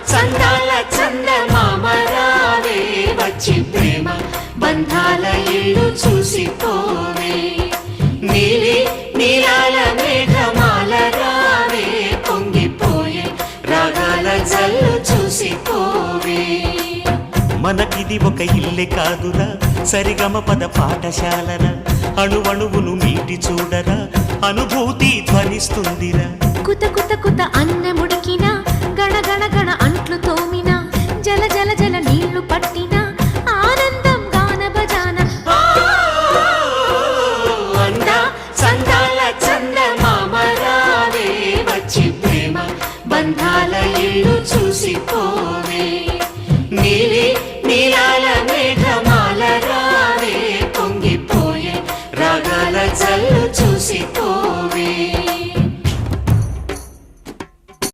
చందాల చందమామ రావే వచ్చి ప్రేమ బంధాల ఇల్లు చూసిపోవే నీలి నీలాల మేఘమాల రావే పొంగిపోయే రాగాల జల్లు చూసిపోవే మనకిది ఒక ఇల్లే కాదురా సరిగమ పద పాఠశాలరా అణువణువును మీటి చూడరా అనుభూతి ధ్వనిస్తుందిరా కుత కుత కుత అన్నముడికిన గణ గణ గణ అంట్లు తోమిన జల జల జల నీళ్లు పట్టిన ఆనందం గాన బజాన అందా చందాల చందమామ రావే వచ్చి ప్రేమ బంధాల ఇల్లు